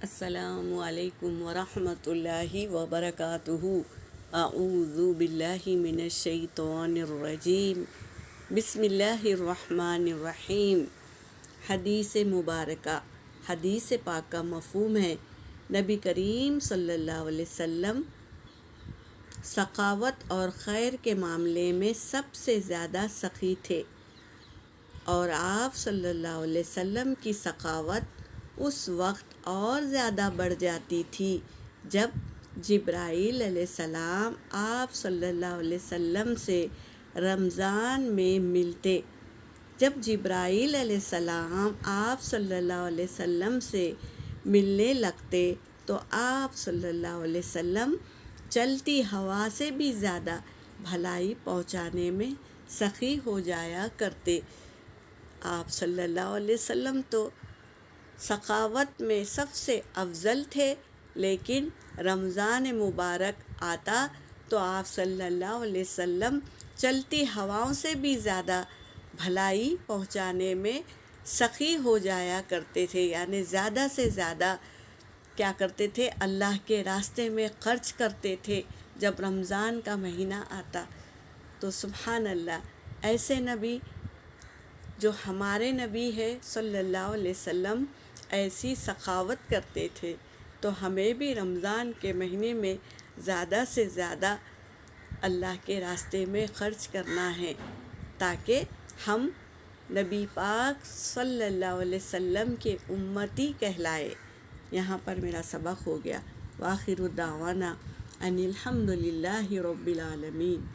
السلام علیکم ورحمۃ اللہ وبرکاتہ۔ اعوذ باللہ من الشیطان الرجیم، بسم اللہ الرحمن الرحیم۔ حدیث مبارکہ، حدیث پاک کا مفہوم ہے نبی کریم صلی اللہ علیہ وسلم سخاوت اور خیر کے معاملے میں سب سے زیادہ سخی تھے، اور آپ صلی اللہ علیہ وسلم کی سخاوت اس وقت اور زیادہ بڑھ جاتی تھی جب جبرائیل علیہ السلام آپ صلی اللہ علیہ وسلم سے رمضان میں ملتے۔ جب جبرائیل علیہ السلام آپ صلی اللہ علیہ وسلم سے ملنے لگتے تو آپ صلی اللہ علیہ وسلم چلتی ہوا سے بھی زیادہ بھلائی پہنچانے میں سخی ہو جایا کرتے۔ آپ صلی اللہ علیہ وسلم تو سخاوت میں سب سے افضل تھے، لیکن رمضان مبارک آتا تو آپ صلی اللہ علیہ وسلم چلتی ہواؤں سے بھی زیادہ بھلائی پہنچانے میں سخی ہو جایا کرتے تھے، یعنی زیادہ سے زیادہ کیا کرتے تھے، اللہ کے راستے میں خرچ کرتے تھے جب رمضان کا مہینہ آتا۔ تو سبحان اللہ، ایسے نبی جو ہمارے نبی ہے صلی اللہ علیہ وسلم ایسی سخاوت کرتے تھے، تو ہمیں بھی رمضان کے مہینے میں زیادہ سے زیادہ اللہ کے راستے میں خرچ کرنا ہے تاکہ ہم نبی پاک صلی اللہ علیہ وسلم کے امتی کہلائے۔ یہاں پر میرا سبق ہو گیا۔ وآخر دعوانا ان الحمد للہ رب العالمین۔